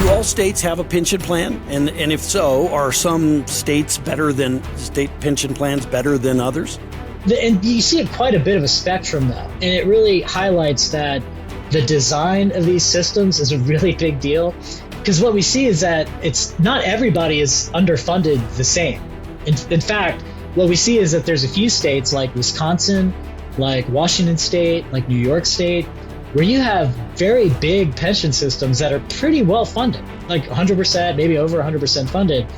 Do all states have a pension plan? And if so, are some state pension plans better than others? And you see quite a bit of a spectrum, though. And it really highlights that the design of these systems is a really big deal. Because what we see is that it's not everybody is underfunded the same. In fact, what we see is that there's a few states like Wisconsin, like Washington State, like New York State, where you have very big pension systems that are pretty well funded, like 100%, maybe over 100% funded.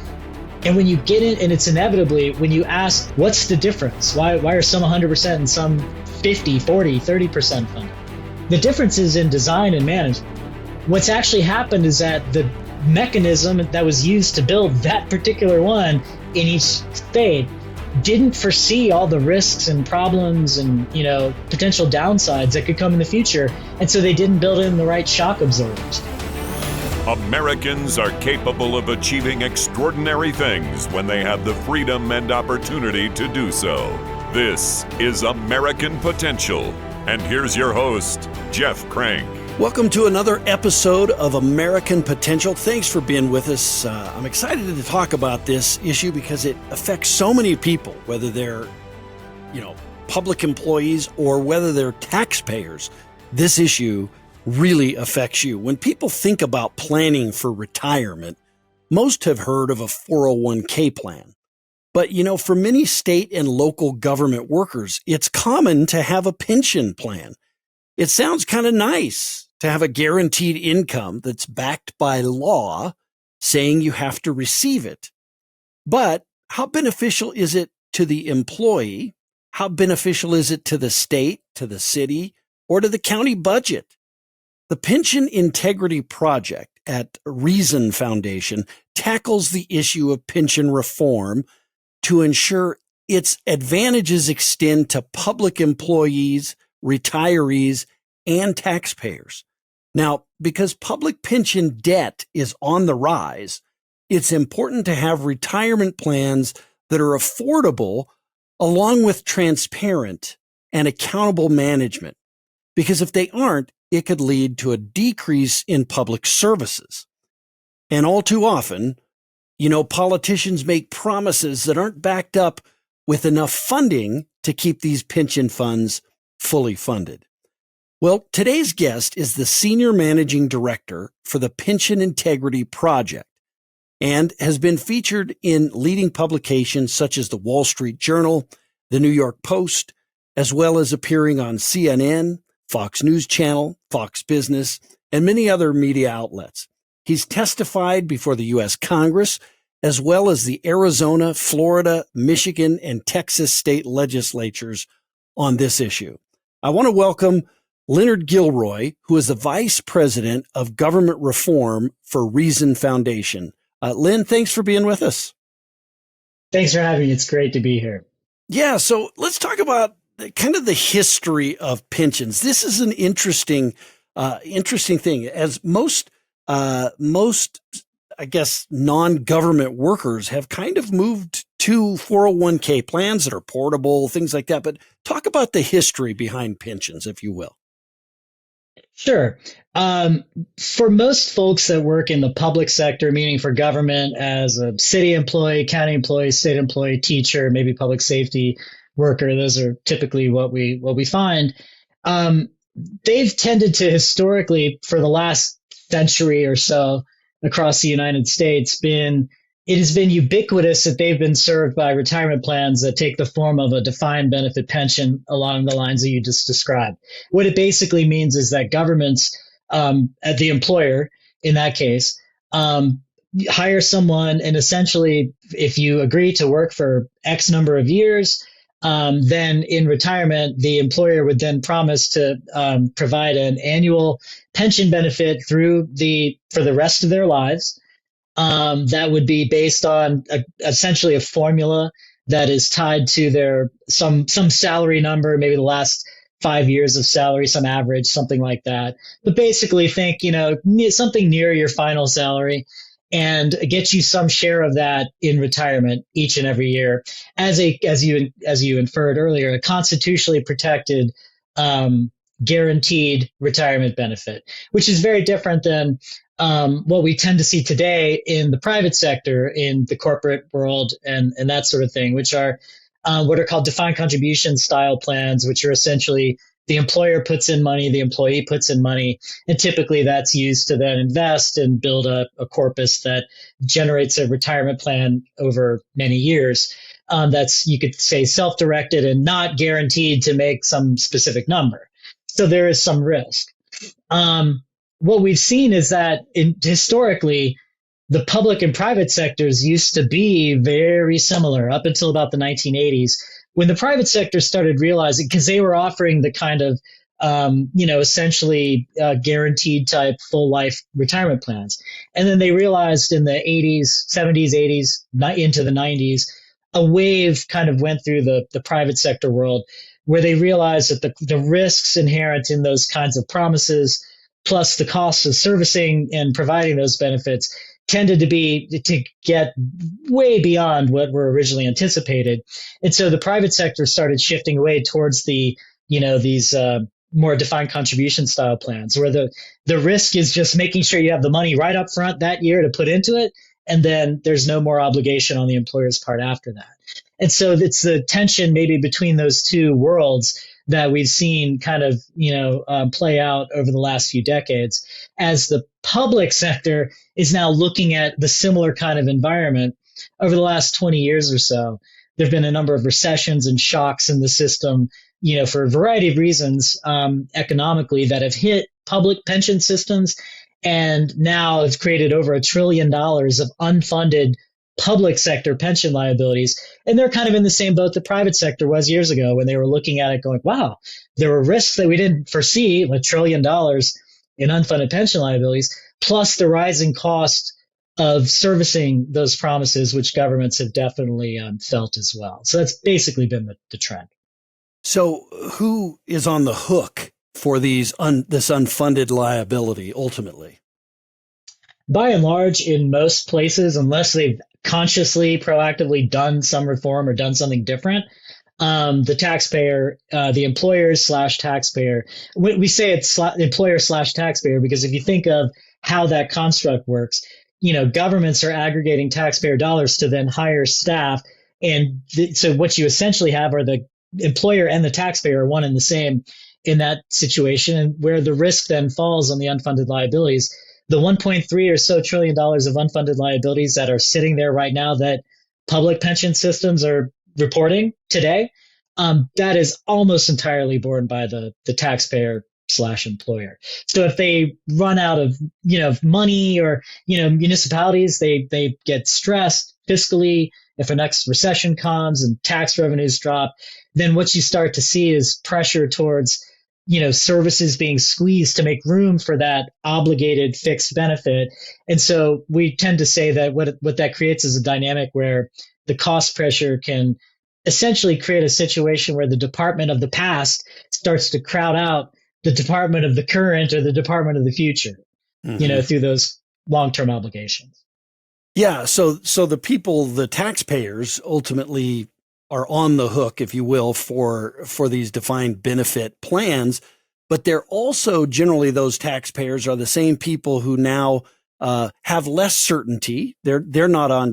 And when you get in, and it's inevitably, when you ask, what's the difference? Why are some 100% and some 50, 40, 30% funded? The difference is in design and management. What's actually happened is that the mechanism that was used to build that particular one in each state didn't foresee all the risks and problems and, potential downsides that could come in the future. And so they didn't build in the right shock absorbers. Americans are capable of achieving extraordinary things when they have the freedom and opportunity to do so. This is American Potential. And here's your host, Jeff Crank. Welcome to another episode of American Potential. Thanks for being with us. I'm excited to talk about this issue because it affects so many people, whether they're, public employees or whether they're taxpayers. This issue really affects you. When people think about planning for retirement, most have heard of a 401k plan. But, for many state and local government workers, it's common to have a pension plan. It sounds kind of nice to have a guaranteed income that's backed by law saying you have to receive it. But how beneficial is it to the employee? How beneficial is it to the state, to the city, or to the county budget? The Pension Integrity Project at Reason Foundation tackles the issue of pension reform to ensure its advantages extend to public employees, retirees, and taxpayers. Now, because public pension debt is on the rise, it's important to have retirement plans that are affordable along with transparent and accountable management. Because if they aren't, it could lead to a decrease in public services. And all too often, politicians make promises that aren't backed up with enough funding to keep these pension funds fully funded. Well, today's guest is the Senior Managing Director for the Pension Integrity Project and has been featured in leading publications such as the Wall Street Journal, the New York Post, as well as appearing on CNN, Fox News Channel, Fox Business, and many other media outlets. He's testified before the U.S. Congress, as well as the Arizona, Florida, Michigan, and Texas state legislatures on this issue. I want to welcome Len Gilroy, who is the Vice President of Government Reform for Reason Foundation. Len, thanks for being with us. Thanks for having me. It's great to be here. Yeah, so let's talk about kind of the history of pensions. This is an interesting thing. As most, I guess, non-government workers have kind of moved to 401k plans that are portable, things like that. But talk about the history behind pensions, if you will. Sure. For most folks that work in the public sector, meaning for government as a city employee, county employee, state employee, teacher, maybe public safety worker, those are typically what we find. They've tended to historically, for the last century or so across the United States, it has been ubiquitous that they've been served by retirement plans that take the form of a defined benefit pension along the lines that you just described. What it basically means is that governments, at the employer in that case, hire someone, and essentially, if you agree to work for X number of years, then in retirement, the employer would then promise to provide an annual pension benefit for the rest of their lives. That would be based on essentially a formula that is tied to their some salary number, maybe the last 5 years of salary, some average, something like that. But basically think, something near your final salary, and get you some share of that in retirement each and every year as you inferred earlier, a constitutionally protected guaranteed retirement benefit, which is very different than what we tend to see today in the private sector, in the corporate world, and that sort of thing, which are what are called defined contribution style plans, which are essentially the employer puts in money, the employee puts in money, and typically that's used to then invest and build a corpus that generates a retirement plan over many years. That's, you could say, self-directed and not guaranteed to make some specific number. So there is some risk. What we've seen is that historically, the public and private sectors used to be very similar up until about the 1980s, when the private sector started realizing, because they were offering the kind of essentially guaranteed type full life retirement plans. And then they realized in the 80s, 70s, 80s, into the 90s, a wave kind of went through the private sector world where they realized that the risks inherent in those kinds of promises, plus the costs of servicing and providing those benefits, tended to get way beyond what were originally anticipated. And so the private sector started shifting away towards these more defined contribution style plans, where the risk is just making sure you have the money right up front that year to put into it, and then there's no more obligation on the employer's part after that. And so it's the tension maybe between those two worlds that we've seen kind of play out over the last few decades, as the public sector is now looking at the similar kind of environment. Over the last 20 years or so, there have been a number of recessions and shocks in the system, for a variety of reasons, economically, that have hit public pension systems, and now have created over $1 trillion of unfunded public sector pension liabilities. And they're kind of in the same boat the private sector was years ago, when they were looking at it going, wow, there were risks that we didn't foresee, $1 trillion in unfunded pension liabilities, plus the rising cost of servicing those promises, which governments have definitely felt as well. So that's basically been the trend. So who is on the hook for this unfunded liability ultimately? By and large, in most places, unless they've consciously, proactively done some reform or done something different, the taxpayer, the employer/taxpayer, we say it's employer/taxpayer because if you think of how that construct works, governments are aggregating taxpayer dollars to then hire staff. And so what you essentially have are the employer and the taxpayer are one and the same in that situation, and where the risk then falls on the unfunded liabilities. The 1.3 or so trillion dollars of unfunded liabilities that are sitting there right now that public pension systems are reporting today, that is almost entirely borne by the taxpayer/employer. So if they run out of money, or municipalities, they get stressed fiscally. If a next recession comes and tax revenues drop, then what you start to see is pressure towards services being squeezed to make room for that obligated fixed benefit. And so we tend to say that what that creates is a dynamic where the cost pressure can essentially create a situation where the department of the past starts to crowd out the department of the current or the department of the future, through those long-term obligations. Yeah. So the people, the taxpayers, ultimately are on the hook, if you will, for these defined benefit plans. But they're also generally, those taxpayers are the same people who now have less certainty. They're not on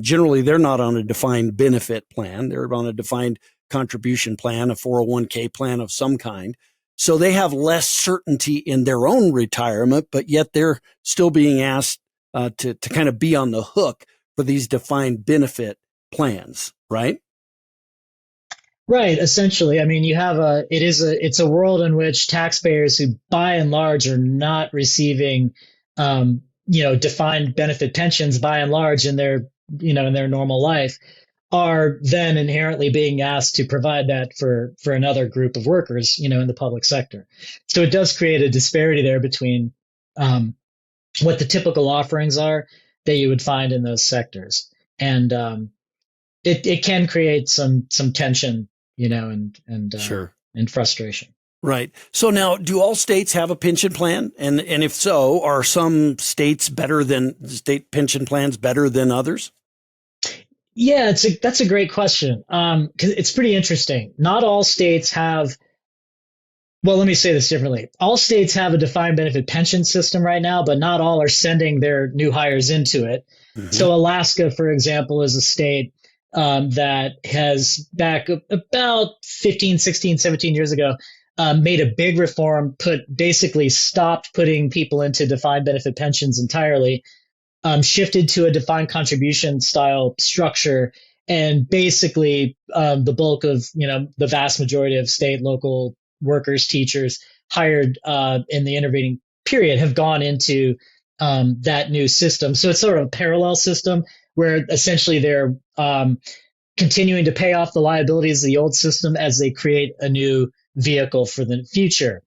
a defined benefit plan. They're on a defined contribution plan, a 401k plan of some kind. So they have less certainty in their own retirement, but yet they're still being asked to kind of be on the hook for these defined benefit plans, right? Right. Essentially, I mean, it's a world in which taxpayers who by and large are not receiving, defined benefit pensions by and large in their normal life, are then inherently being asked to provide that for another group of workers, in the public sector. So it does create a disparity there between what the typical offerings are that you would find in those sectors. And it can create some tension, Sure. and frustration. Right. So now, do all states have a pension plan? And if so, are some states state pension plans better than others? Yeah, that's a great question. 'Cause it's pretty interesting. Not all states have Well, let me say this differently. All states have a defined benefit pension system right now, but not all are sending their new hires into it. Hmm. So Alaska, for example, is a state that has back about 15, 16, 17 years ago, made a big reform, basically stopped putting people into defined benefit pensions entirely, shifted to a defined contribution style structure. And basically, the bulk of, the vast majority of state, local workers, teachers hired in the intervening period have gone into that new system. So it's sort of a parallel system where essentially they're continuing to pay off the liabilities of the old system as they create a new vehicle for the future.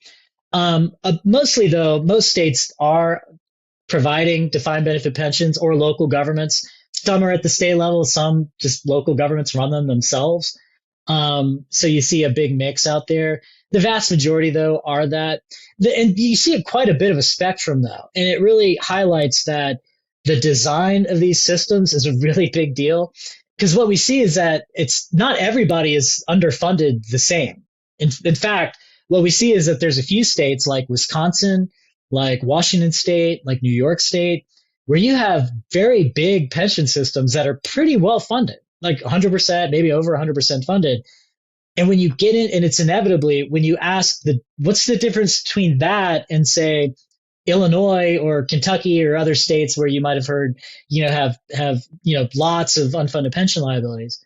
Mostly, though, most states are providing defined benefit pensions or local governments. Some are at the state level, some just local governments run them themselves. So you see a big mix out there. The vast majority, though, are that. And you see quite a bit of a spectrum, though. And it really highlights that the design of these systems is a really big deal. Because what we see is that it's not everybody is underfunded the same. In fact, what we see is that there's a few states like Wisconsin, like Washington State, like New York State, where you have very big pension systems that are pretty well funded, like 100%, maybe over 100% funded. And when you get in, and it's inevitably, when you ask what's the difference between that and say Illinois or Kentucky or other states where you might have heard, have lots of unfunded pension liabilities,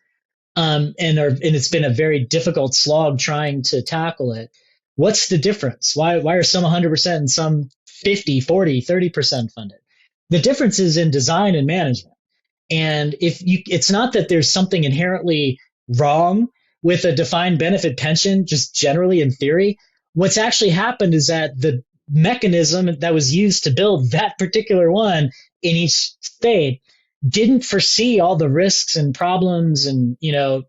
and it's been a very difficult slog trying to tackle it. What's the difference? Why are some 100% and some 50, 40, 30% funded? The difference is in design and management. And it's not that there's something inherently wrong with a defined benefit pension, just generally in theory. What's actually happened is that the mechanism that was used to build that particular one in each state didn't foresee all the risks and problems and,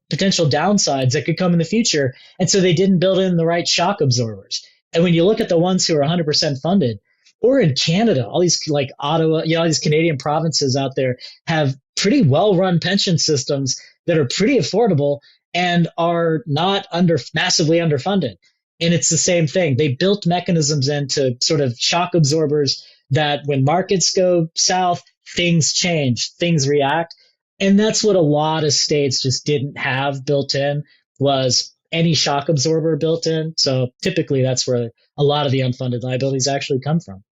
potential downsides that could come in the future. And so they didn't build in the right shock absorbers. And when you look at the ones who are 100% funded, or in Canada, all these like Ottawa, all these Canadian provinces out there have pretty well-run pension systems that are pretty affordable and are not massively underfunded. And it's the same thing. They built mechanisms into sort of shock absorbers that when markets go south, things change, things react. And that's what a lot of states just didn't have built in, was any shock absorber built in. So typically that's where a lot of the unfunded liabilities actually come from.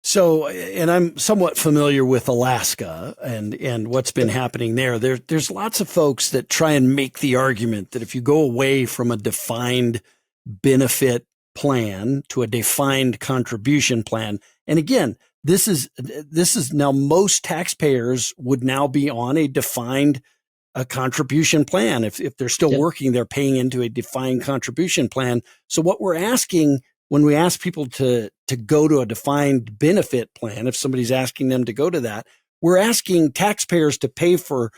So, and I'm somewhat familiar with Alaska and what's been happening there. There's lots of folks that try and make the argument that if you go away from a defined benefit plan to a defined contribution plan, and again, this is now most taxpayers would now be on a defined contribution plan. If they're still working, they're paying into a defined contribution plan. So what we're asking when we ask people to go to a defined benefit plan, if somebody's asking them to go to that, we're asking taxpayers to pay for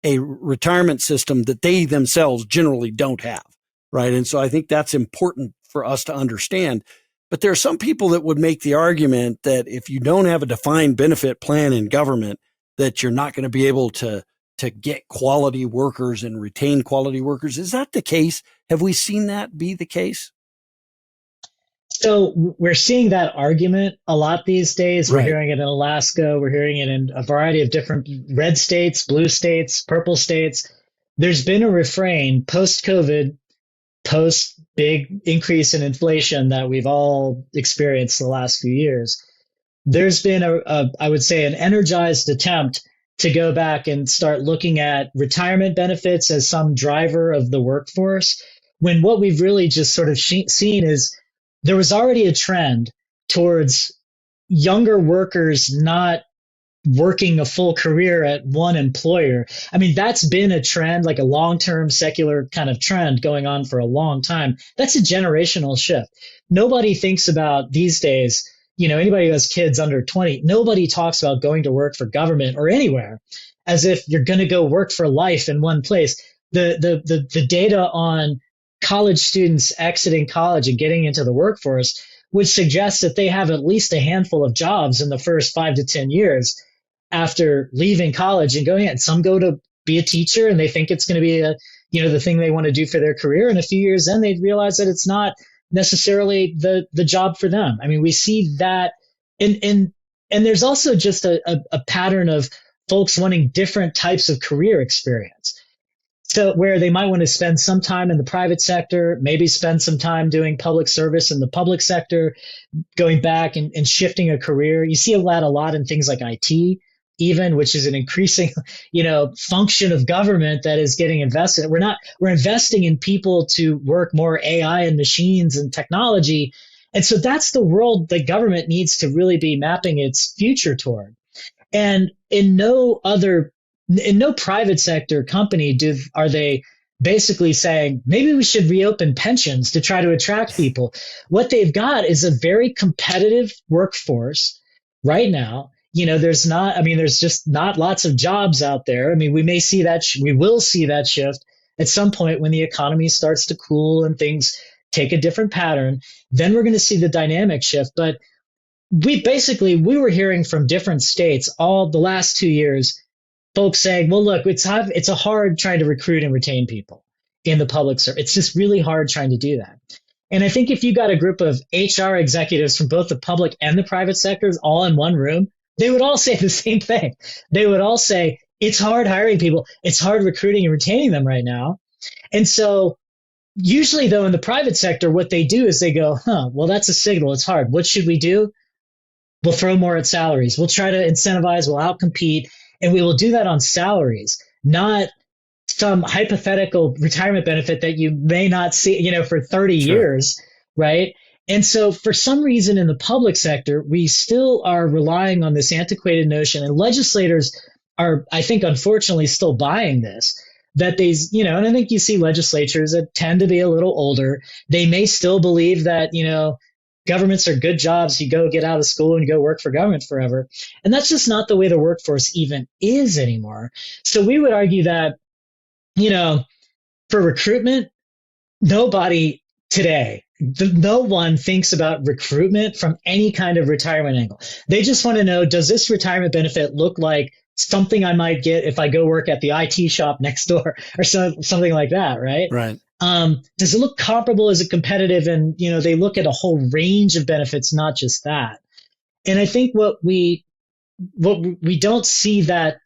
a retirement system that they themselves generally don't have, right? And so I think that's important for us to understand. But there are some people that would make the argument that if you don't have a defined benefit plan in government, that you're not going to be able to get quality workers and retain quality workers. Is that the case? Have we seen that be the case? So we're seeing that argument a lot these days. We're hearing it in Alaska. We're hearing it in a variety of different red states, blue states, purple states. There's been a refrain post-COVID, post big increase in inflation that we've all experienced the last few years. There's been I would say, an energized attempt to go back and start looking at retirement benefits as some driver of the workforce, when what we've really just sort of seen is there was already a trend towards younger workers not working a full career at one employer. I mean, that's been a trend, like a long-term secular kind of trend going on for a long time. That's a generational shift. Nobody thinks about these days, anybody who has kids under 20, nobody talks about going to work for government or anywhere as if you're going to go work for life in one place. The data on college students exiting college and getting into the workforce would suggest that they have at least a handful of jobs in the first 5 to 10 years after leaving college and going in. Some go to be a teacher and they think it's going to be the thing they want to do for their career. And a few years in, they realize that it's not necessarily the job for them. I mean, we see that, and there's also just a pattern of folks wanting different types of career experience. So where they might want to spend some time in the private sector, maybe spend some time doing public service in the public sector, going back and shifting a career. You see a lot in things like IT, even, which is an increasing, function of government that is getting invested. We're investing in people to work more AI and machines and technology. And so that's the world that government needs to really be mapping its future toward. And in no private sector company are they basically saying, maybe we should reopen pensions to try to attract people. What they've got is a very competitive workforce right now. There's just not lots of jobs out there. I mean, we will see that shift at some point when the economy starts to cool and things take a different pattern. Then we're going to see the dynamic shift. But we were hearing from different states all the last 2 years, folks saying, well, look, it's a hard trying to recruit and retain people in the public service. It's just really hard trying to do that. And I think if you got a group of HR executives from both the public and the private sectors all in one room, they would all say the same thing. They would all say, it's hard hiring people. It's hard recruiting and retaining them right now. And so usually, though, in the private sector, what they do is they go, well, that's a signal. It's hard. What should we do? We'll throw more at salaries. We'll try to incentivize. We'll outcompete. And we will do that on salaries, not some hypothetical retirement benefit that you may not see, for 30 years, right? And so for some reason in the public sector, we still are relying on this antiquated notion, and legislators are, I think, unfortunately still buying this, that and I think you see legislatures that tend to be a little older. They may still believe that, governments are good jobs. You go get out of school and you go work for government forever. And that's just not the way the workforce even is anymore. So we would argue that, for recruitment, nobody today, no one thinks about recruitment from any kind of retirement angle. They just want to know, does this retirement benefit look like something I might get if I go work at the IT shop next door or something like that, right? Right. Does it look comparable? Is it competitive? And, they look at a whole range of benefits, not just that. And I think what we don't see that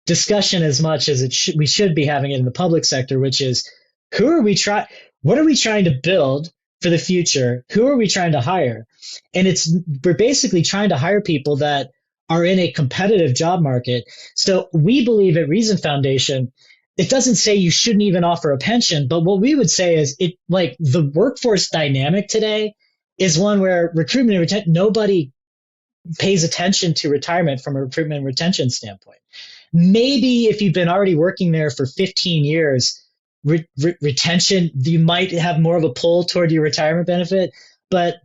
discussion as much as we should be having it in the public sector, which is what are we trying to build for the future? Who are we trying to hire? And we're basically trying to hire people that are in a competitive job market. So we believe at Reason Foundation, it doesn't say you shouldn't even offer a pension, but what we would say is the workforce dynamic today is one where recruitment and retention, nobody pays attention to retirement from a recruitment and retention standpoint. Maybe if you've been already working there for 15 years, retention, you might have more of a pull toward your retirement benefit, but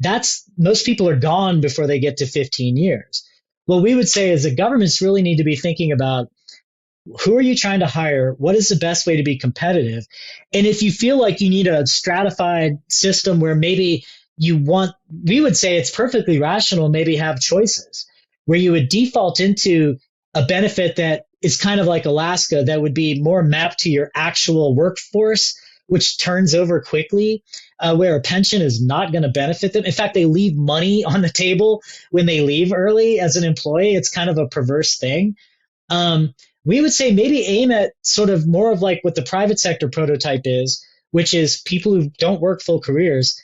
most people are gone before they get to 15 years. What we would say is that governments really need to be thinking about, who are you trying to hire? What is the best way to be competitive? And if you feel like you need a stratified system where maybe we would say it's perfectly rational, maybe have choices where you would default into a benefit that is kind of like Alaska, that would be more mapped to your actual workforce, which turns over quickly, where a pension is not going to benefit them. In fact, they leave money on the table when they leave early as an employee. It's kind of a perverse thing. We would say maybe aim at sort of more of like what the private sector prototype is, which is people who don't work full careers,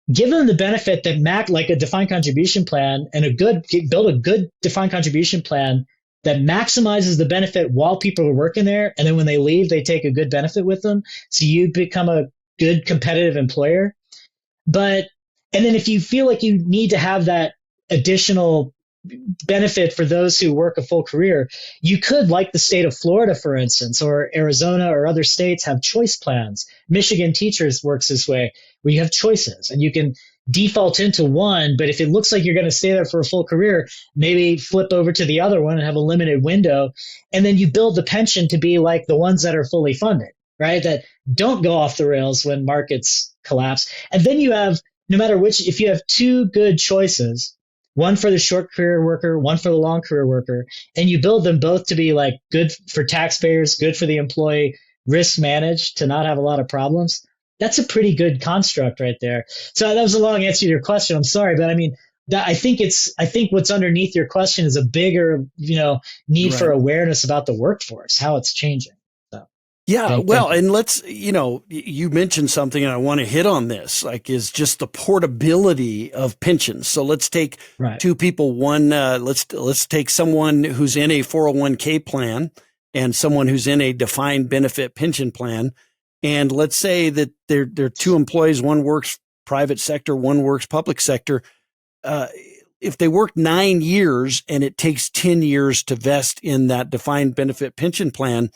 give them the benefit that like a defined contribution plan, and build a good defined contribution plan that maximizes the benefit while people are working there. And then when they leave, they take a good benefit with them. So you become a good competitive employer. And then if you feel like you need to have that additional benefit for those who work a full career, you could, like the state of Florida, for instance, or Arizona or other states, have choice plans. Michigan Teachers works this way, where you have choices and you can default into one, but if it looks like you're going to stay there for a full career, maybe flip over to the other one and have a limited window. And then you build the pension to be like the ones that are fully funded, right? That don't go off the rails when markets collapse. And then you have, no matter which, if you have two good choices, one for the short career worker, one for the long career worker, and you build them both to be like good for taxpayers, good for the employee, risk managed to not have a lot of problems, that's a pretty good construct right there. So that was a long answer to your question. I'm sorry, but I mean, I think what's underneath your question is a bigger, need for Right. awareness about the workforce, how it's changing. So, Yeah, thank well, you. and let's, you mentioned something and I want to hit on this, like is just the portability of pensions. So let's take Right. two people, let's take someone who's in a 401k plan and someone who's in a defined benefit pension plan. And let's say that they're two employees, one works private sector, one works public sector. Uh, if they work 9 years and it takes 10 years to vest in that defined benefit pension plan,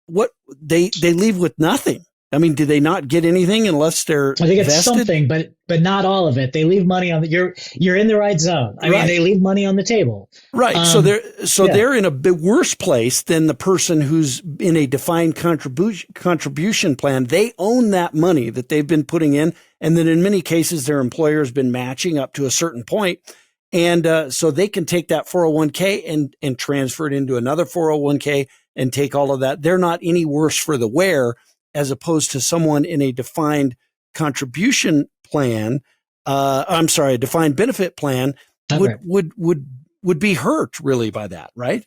what they leave with nothing. I mean, do they not get anything unless they're I think it's vested? something, but not all of it. They leave money on the, you're in the right zone. I mean, Right. they leave money on the table. Right. So Um, yeah. they're in a bit worse place than the person who's in a defined contribution plan. They own that money that they've been putting in, and then in many cases their employer has been matching up to a certain point, and so they can take that 401k and transfer it into another 401k and take all of that. They're not any worse for the wear as opposed to someone in a defined contribution plan. I'm sorry, a defined benefit plan would Right. would would would be hurt really by that, right?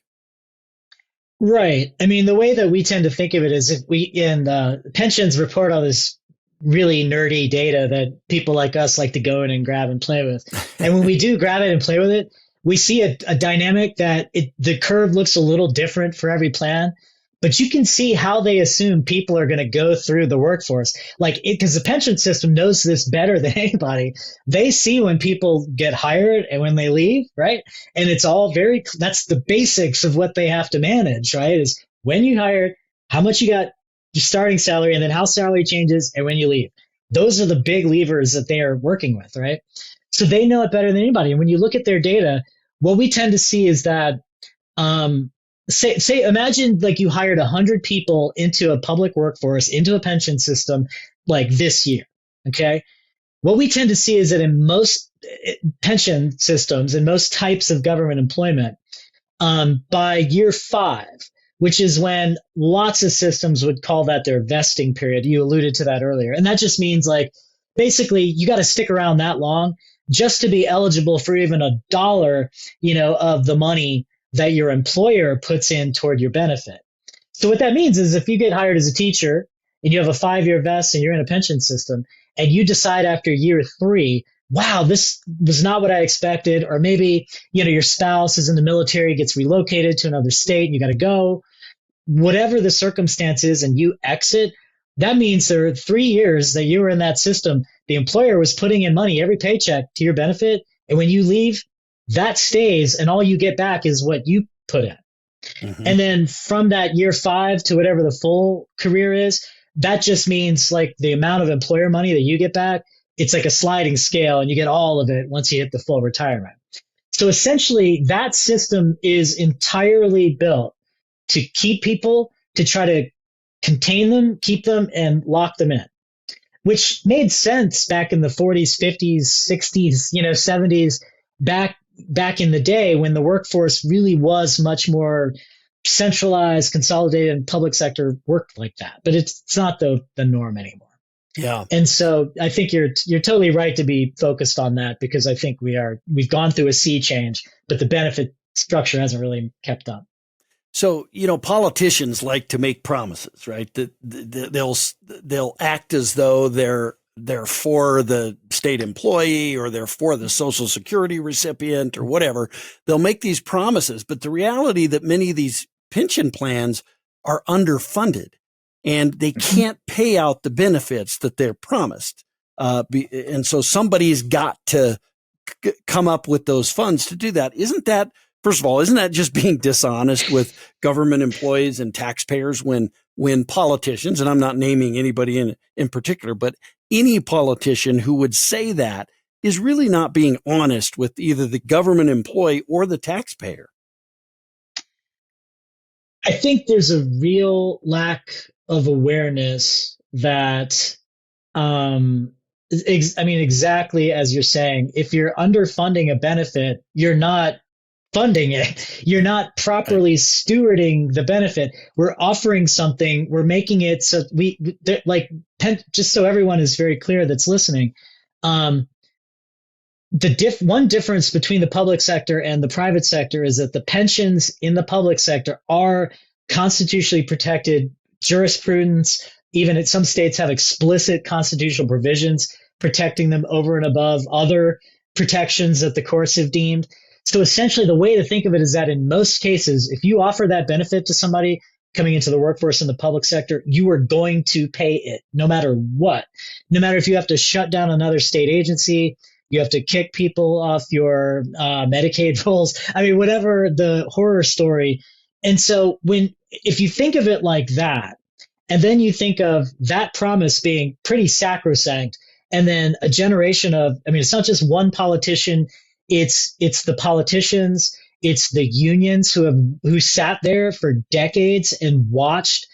Right. I mean, the way that we tend to think of it is if we in pensions report all this really nerdy data that people like us like to go in and grab and play with. And when we do grab it and play with it, we see a dynamic that the curve looks a little different for every plan. But you can see how they assume people are going to go through the workforce. Like, because the pension system knows this better than anybody. They see when people get hired and when they leave, right? And it's all that's the basics of what they have to manage, right? Is when you hired, how much you got your starting salary, and then how salary changes and when you leave. Those are the big levers that they are working with, right? So they know it better than anybody. And when you look at their data, what we tend to see is that, imagine like you hired 100 people into a public workforce, into a pension system like this year. Okay. What we tend to see is that in most pension systems and most types of government employment, by year 5, which is when lots of systems would call that their vesting period. You alluded to that earlier. And that just means like basically you got to stick around that long just to be eligible for even a dollar, of the money that your employer puts in toward your benefit. So what that means is if you get hired as a teacher and you have a 5-year vest and you're in a pension system and you decide after year 3, wow, this was not what I expected. Or maybe, your spouse is in the military, gets relocated to another state and you got to go, whatever the circumstance is, and you exit, that means there are 3 years that you were in that system. The employer was putting in money every paycheck to your benefit. And when you leave, that stays and all you get back is what you put in. Mm-hmm. And then from that year 5 to whatever the full career is, that just means like the amount of employer money that you get back, it's like a sliding scale and you get all of it once you hit the full retirement. So essentially that system is entirely built to keep people, to try to contain them, keep them, and lock them in, which made sense back in the 40s, 50s, 60s, 70s, back in the day when the workforce really was much more centralized, consolidated, and public sector worked like that. But it's not the norm anymore. Yeah. And so I think you're totally right to be focused on that, because I think we've gone through a sea change, but the benefit structure hasn't really kept up. So, politicians like to make promises, right? They'll act as though they're for the state employee or they're for the Social Security recipient or whatever. They'll make these promises, but the reality that many of these pension plans are underfunded and they can't pay out the benefits that they're promised. And so somebody's got to come up with those funds to do that. First of all, isn't that just being dishonest with government employees and taxpayers when politicians, and I'm not naming anybody in particular, but any politician who would say that is really not being honest with either the government employee or the taxpayer? I think there's a real lack of awareness that, exactly as you're saying, if you're underfunding a benefit, you're not funding it. You're not properly stewarding the benefit. We're offering something. We're making it so just so everyone is very clear that's listening. One difference between the public sector and the private sector is that the pensions in the public sector are constitutionally protected. Jurisprudence, even in some states, have explicit constitutional provisions protecting them over and above other protections that the courts have deemed. So essentially, the way to think of it is that in most cases, if you offer that benefit to somebody coming into the workforce in the public sector, you are going to pay it no matter what. No matter if you have to shut down another state agency, you have to kick people off your Medicaid rolls. I mean, whatever the horror story. And so if you think of it like that, and then you think of that promise being pretty sacrosanct, and then a generation of, I mean, it's not just one politician, it's the politicians, it's the unions who sat there for decades and watched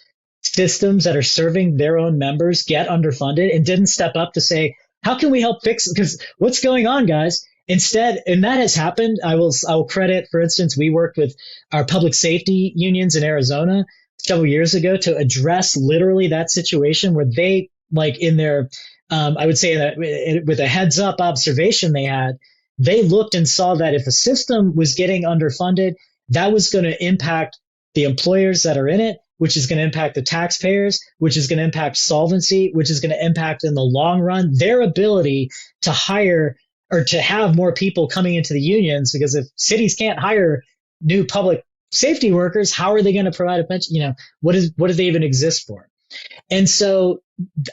systems that are serving their own members get underfunded and didn't step up to say, how can we help fix it? Because what's going on, guys? Instead, and that has happened. I will credit, for instance, we worked with our public safety unions in Arizona several years ago to address literally that situation where they, like in their, I would say that with a heads up observation they had, they looked and saw that if a system was getting underfunded, that was going to impact the employers that are in it, which is going to impact the taxpayers, which is going to impact solvency, which is going to impact in the long run their ability to hire or to have more people coming into the unions. Because if cities can't hire new public safety workers, how are they going to provide a pension? You know, what do they even exist for? And so,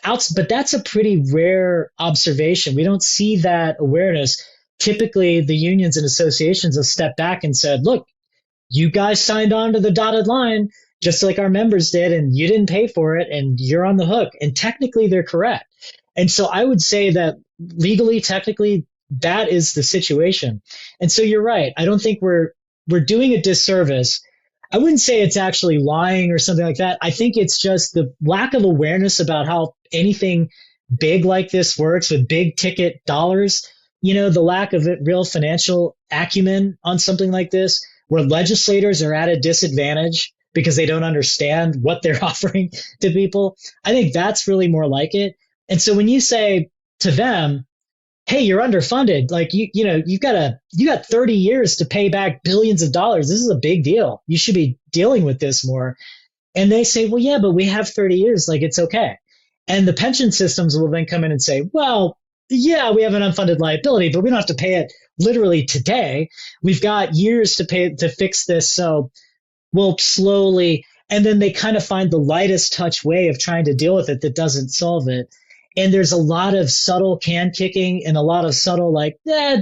but that's a pretty rare observation. We don't see that awareness. Typically, the unions and associations have stepped back and said, look, you guys signed on to the dotted line just like our members did, and you didn't pay for it, and you're on the hook. And technically, they're correct. And so I would say that legally, technically, that is the situation. And so you're right. I don't think we're doing a disservice. I wouldn't say it's actually lying or something like that. I think it's just the lack of awareness about how anything big like this works with big ticket dollars, you know, the lack of real financial acumen on something like this, where legislators are at a disadvantage because they don't understand what they're offering to people. I think that's really more like it. And so when you say to them, hey, you're underfunded, like you got 30 years to pay back billions of dollars. This is a big deal. You should be dealing with this more. And they say, well, yeah, but we have 30 years, like it's okay. And the pension systems will then come in and say, well, yeah, we have an unfunded liability, but we don't have to pay it literally today. We've got years to fix this. So we'll slowly, and then they kind of find the lightest touch way of trying to deal with it that doesn't solve it. And there's a lot of subtle can kicking and a lot of subtle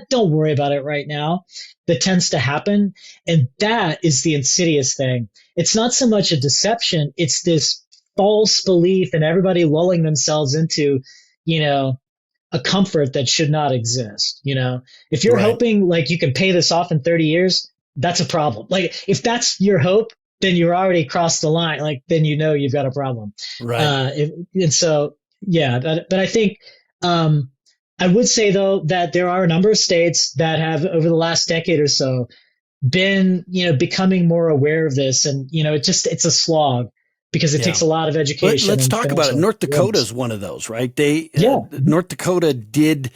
don't worry about it right now that tends to happen. And that is the insidious thing. It's not so much a deception. It's this false belief and everybody lulling themselves into, a comfort that should not exist. If you're hoping like you can pay this off in 30 years, that's a problem. Like if that's your hope, then you're already crossed the line. Like then you've got a problem. Right. Yeah, but I think I would say, though, that there are a number of states that have over the last decade or so been, becoming more aware of this. And, it's a slog because it takes a lot of education. Let's talk about it. North Dakota is one of those, right? North Dakota did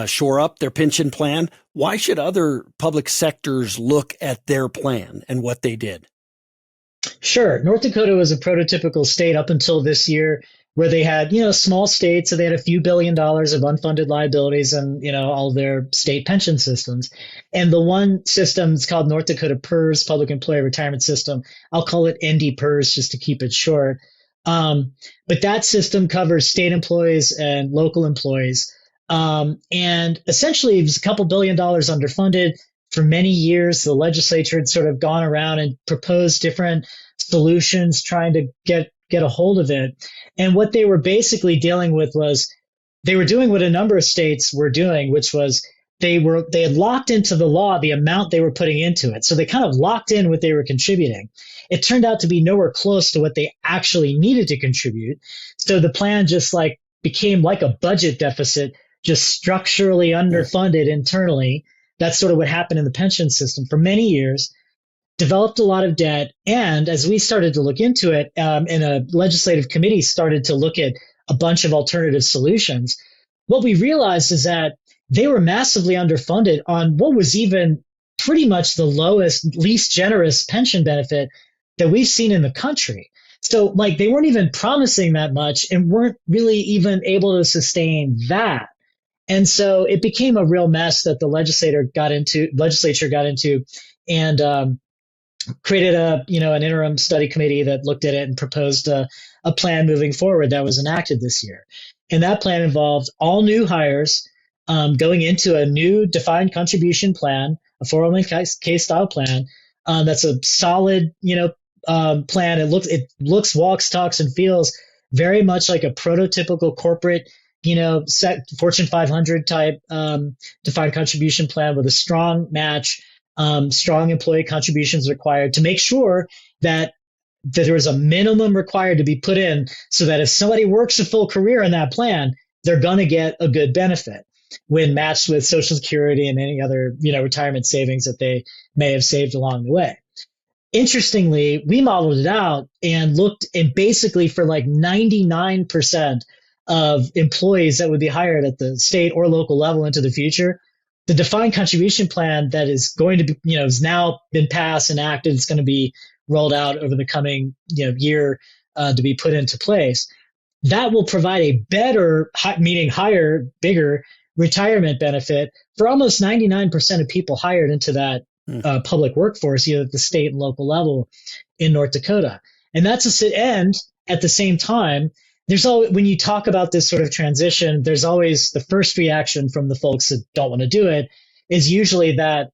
shore up their pension plan. Why should other public sectors look at their plan and what they did? Sure. North Dakota was a prototypical state up until this year, where they had, small states. So they had a few $1 billion of unfunded liabilities and, all their state pension systems. And the one system is called North Dakota PERS, Public Employee Retirement System. I'll call it ND-PERS just to keep it short. But that system covers state employees and local employees. And essentially it was a couple $1 billion underfunded. For many years, the legislature had sort of gone around and proposed different solutions trying to get a hold of it. And what they were basically dealing with was they were doing what a number of states were doing, which was they had locked into the law the amount they were putting into it. So they kind of locked in what they were contributing. It turned out to be nowhere close to what they actually needed to contribute. So the plan just became like a budget deficit, just structurally underfunded internally. That's sort of what happened in the pension system for many years, developed a lot of debt. And as we started to look into it, and a legislative committee started to look at a bunch of alternative solutions, what we realized is that they were massively underfunded on what was even pretty much the lowest, least generous pension benefit that we've seen in the country. So like they weren't even promising that much and weren't really even able to sustain that. And so it became a real mess that the legislature got into and created an interim study committee that looked at it and proposed a plan moving forward that was enacted this year. And that plan involved all new hires going into a new defined contribution plan, a 401k style plan. That's a solid, plan. It looks, walks, talks, and feels very much like a prototypical corporate, Fortune 500 type defined contribution plan with a strong match, strong employee contributions required to make sure that there is a minimum required to be put in so that if somebody works a full career in that plan, they're going to get a good benefit when matched with Social Security and any other, retirement savings that they may have saved along the way. Interestingly, we modeled it out and looked and basically for like 99% of employees that would be hired at the state or local level into the future, the defined contribution plan that is going to be, has now been passed and enacted, it's going to be rolled out over the coming year to be put into place. That will provide a better, meaning higher, bigger retirement benefit for almost 99% of people hired into that public workforce, either at the state and local level in North Dakota. And that's and at the same time, there's always, when you talk about this sort of transition, there's always the first reaction from the folks that don't want to do it is usually that,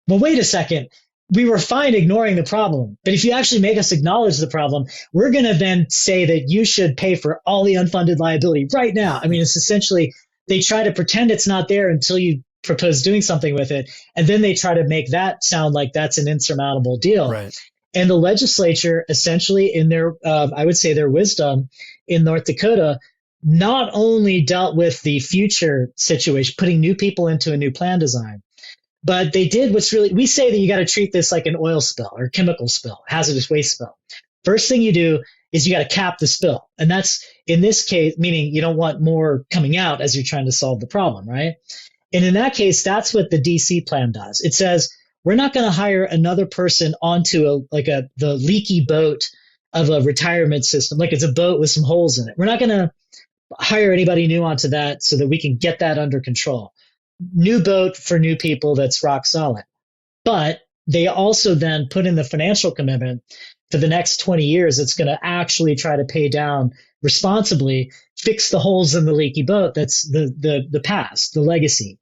well, wait a second, we were fine ignoring the problem. But if you actually make us acknowledge the problem, we're going to then say that you should pay for all the unfunded liability right now. I mean, it's essentially, they try to pretend it's not there until you propose doing something with it. And then they try to make that sound like that's an insurmountable deal. Right. And the legislature essentially in their, I would say their wisdom in North Dakota, not only dealt with the future situation, putting new people into a new plan design, but they did what's really, we say that you got to treat this like an oil spill or chemical spill, hazardous waste spill. First thing you do is you got to cap the spill. And that's in this case, meaning you don't want more coming out as you're trying to solve the problem, right? And in that case, that's what the DC plan does. It says, we're not going to hire another person onto the leaky boat of a retirement system. Like it's a boat with some holes in it. We're not going to hire anybody new onto that so that we can get that under control. New boat for new people that's rock solid. But they also then put in the financial commitment for the next 20 years. It's going to actually try to pay down responsibly, fix the holes in the leaky boat. That's the past, the legacy.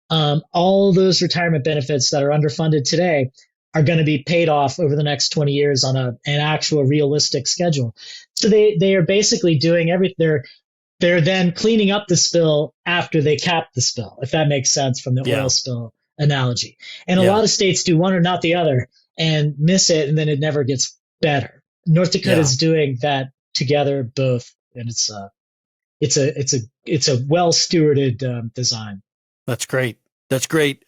All those retirement benefits that are underfunded today are going to be paid off over the next 20 years on an actual realistic schedule. So they are basically doing everything. They're then cleaning up the spill after they cap the spill, if that makes sense from the oil spill analogy. And a lot of states do one or not the other and miss it, and then it never gets better. North Dakota is doing that together, both, and it's a well stewarded design. That's great. That's great.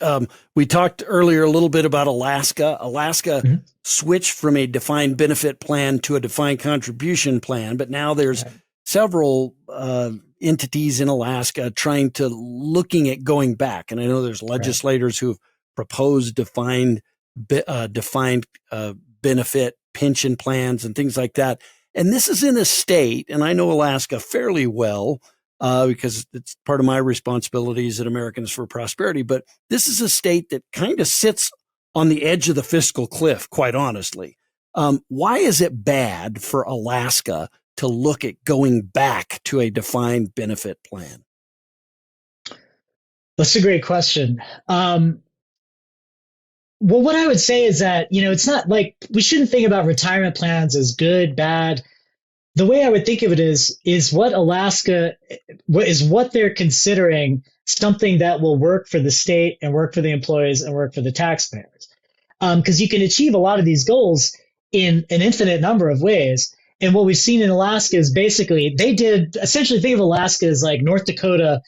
We talked earlier a little bit about Alaska. Alaska switched from a defined benefit plan to a defined contribution plan, but now there's several entities in Alaska looking at going back. And I know there's legislators who've proposed defined benefit pension plans and things like that. And this is in a state, and I know Alaska fairly well, because it's part of my responsibilities at Americans for Prosperity. But this is a state that kind of sits on the edge of the fiscal cliff, quite honestly. Why is it bad for Alaska to look at going back to a defined benefit plan? That's a great question. Well, what I would say is that, it's not like we shouldn't think about retirement plans as good, bad. The way I would think of it is what they're considering something that will work for the state and work for the employees and work for the taxpayers. Because you can achieve a lot of these goals in an infinite number of ways. And what we've seen in Alaska is basically they did essentially think of Alaska as like North Dakota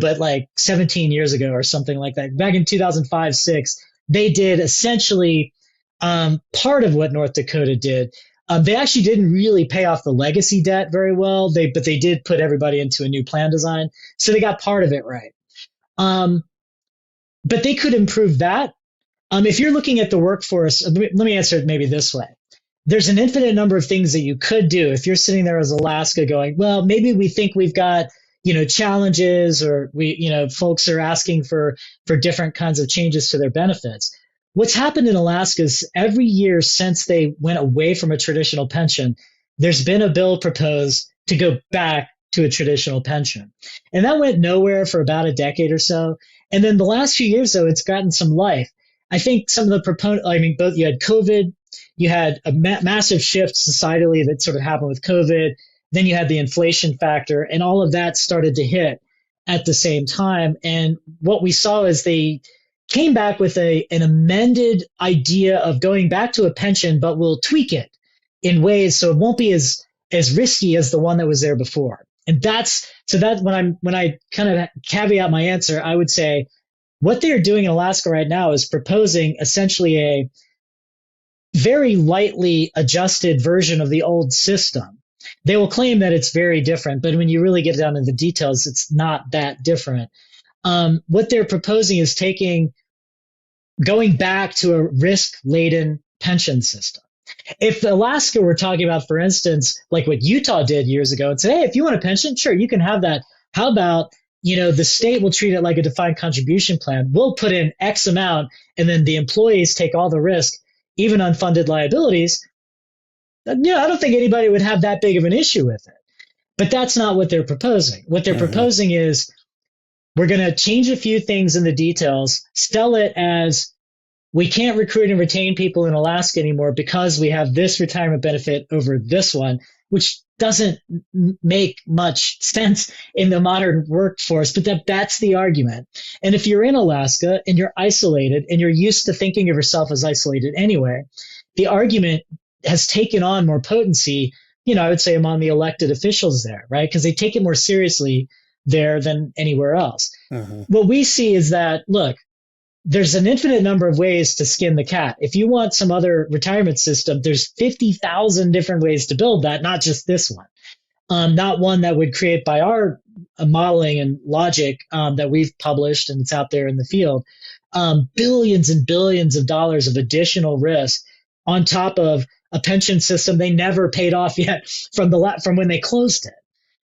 but like 17 years ago or something like that. Back in 2005, 6, they did essentially part of what North Dakota did. They actually didn't really pay off the legacy debt very well. But they did put everybody into a new plan design, so they got part of it right. But they could improve that. If you're looking at the workforce, let me answer it maybe this way. There's an infinite number of things that you could do if you're sitting there as Alaska going, well, maybe we think we've got, challenges, or folks are asking for different kinds of changes to their benefits. What's happened in Alaska is every year since they went away from a traditional pension, there's been a bill proposed to go back to a traditional pension. And that went nowhere for about a decade or so. And then the last few years, though, it's gotten some life. I think some of the proponents, both you had COVID, you had a massive shift societally that sort of happened with COVID. Then you had the inflation factor, and all of that started to hit at the same time. And what we saw is they came back with an amended idea of going back to a pension, but we'll tweak it in ways so it won't be as risky as the one that was there before. And when I kind of caveat my answer, I would say what they're doing in Alaska right now is proposing essentially a very lightly adjusted version of the old system. They will claim that it's very different, but when you really get down to the details, it's not that different. What they're proposing is going back to a risk-laden pension system. If Alaska were talking about, for instance, like what Utah did years ago and said, hey, if you want a pension, sure, you can have that. How about, the state will treat it like a defined contribution plan. We'll put in X amount, and then the employees take all the risk, even unfunded liabilities. I don't think anybody would have that big of an issue with it. But that's not what they're proposing. What they're proposing is we're going to change a few things in the details, sell it as we can't recruit and retain people in Alaska anymore because we have this retirement benefit over this one, which doesn't make much sense in the modern workforce, but that's the argument. And if you're in Alaska and you're isolated and you're used to thinking of yourself as isolated anyway, the argument has taken on more potency, I would say among the elected officials there, right? Because they take it more seriously there than anywhere else. What we see is that, look, there's an infinite number of ways to skin the cat. If you want some other retirement system, there's 50,000 different ways to build that, not just this one. Not one that would create, by our modeling and logic that we've published and it's out there in the field, billions and billions of dollars of additional risk on top of a pension system they never paid off yet from when they closed it,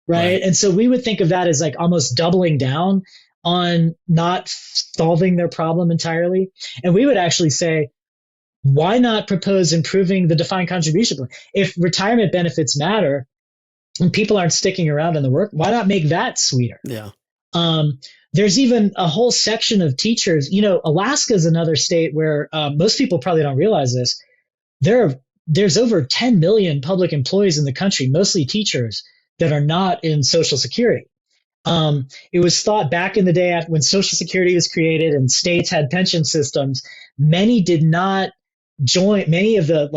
right? And so we would think of that as like almost doubling down on not solving their problem entirely. And we would actually say, why not propose improving the defined contribution plan? If retirement benefits matter and people aren't sticking around in the work, why not make that sweeter? Yeah. There's even a whole section of teachers. Alaska is another state where most people probably don't realize this. There's over 10 million public employees in the country, mostly teachers, that are not in Social Security. It was thought back in the day when Social Security was created and states had pension systems, many did not join, many of the,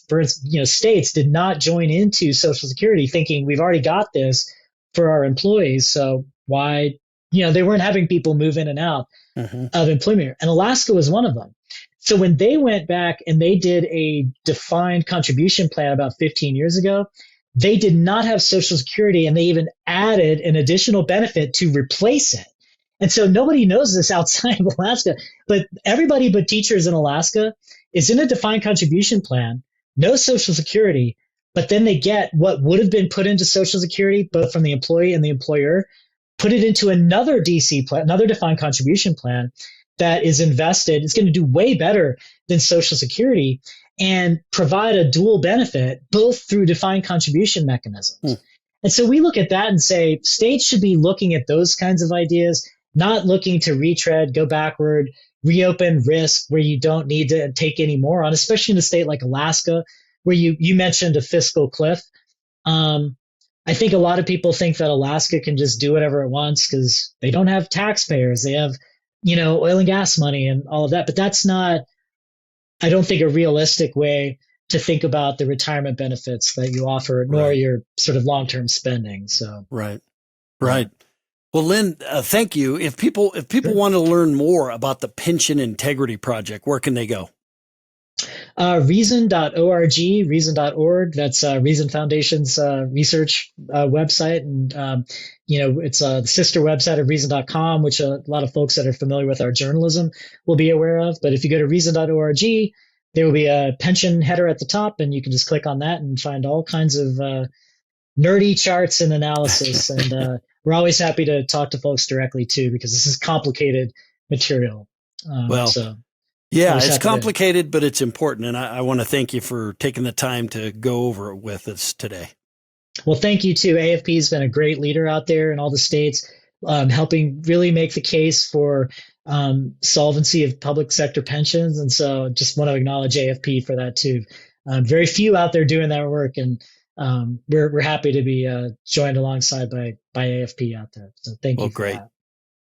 for instance, states did not join into Social Security thinking we've already got this for our employees. So why, they weren't having people move in and out of employment. And Alaska was one of them. So when they went back and they did a defined contribution plan about 15 years ago, they did not have Social Security, and they even added an additional benefit to replace it. And so nobody knows this outside of Alaska, but everybody but teachers in Alaska is in a defined contribution plan, no Social Security, but then they get what would have been put into Social Security, both from the employee and the employer, put it into another DC plan, another defined contribution plan that is invested. It's going to do way better than Social Security and provide a dual benefit, both through defined contribution mechanisms. And so we look at that and say states should be looking at those kinds of ideas, not looking to retread, go backward, reopen risk where you don't need to take any more on, especially in a state like Alaska, where you mentioned a fiscal cliff. I think a lot of people think that Alaska can just do whatever it wants because they don't have taxpayers. They have, oil and gas money and all of that. But that's not, I don't think, a realistic way to think about the retirement benefits that you offer, nor your sort of long-term spending. So Right. Well, Len, thank you. If people Sure. want to learn more about the Pension Integrity Project, where can they go? Reason.org, reason.org. That's Reason Foundation's research website. And, it's the sister website of reason.com, which a lot of folks that are familiar with our journalism will be aware of. But if you go to reason.org, there will be a pension header at the top, and you can just click on that and find all kinds of nerdy charts and analysis. And we're always happy to talk to folks directly, too, because this is complicated material. Well, So. yeah, it's complicated, but it's important. And I want to thank you for taking the time to go over it with us today. Well, thank you too. AFP has been a great leader out there in all the states, helping really make the case for solvency of public sector pensions. And so just want to acknowledge AFP for that too. Very few out there doing that work. And we're happy to be joined alongside by AFP out there. So thank you for great. that.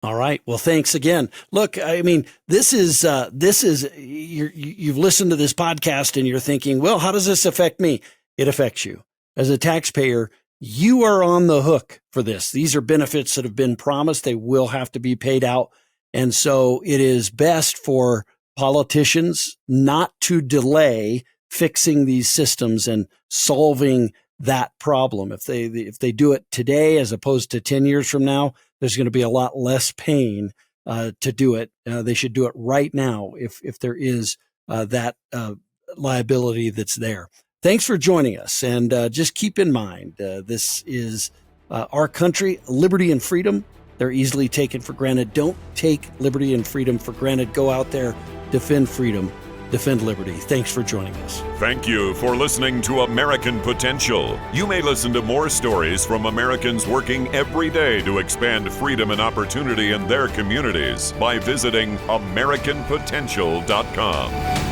All right. Well, thanks again. Look, I mean, this is you've listened to this podcast and you're thinking, well, how does this affect me? It affects you as a taxpayer. You are on the hook for this. These are benefits that have been promised. They will have to be paid out. And so it is best for politicians not to delay fixing these systems and solving that problem. If they do it today, as opposed to 10 years from now, there's going to be a lot less pain to do it. They should do it right now if there is that liability that's there. Thanks for joining us. And just keep in mind, this is our country, liberty and freedom. They're easily taken for granted. Don't take liberty and freedom for granted. Go out there, defend freedom, defend liberty. Thanks for joining us. Thank you for listening to American Potential. You may listen to more stories from Americans working every day to expand freedom and opportunity in their communities by visiting AmericanPotential.com.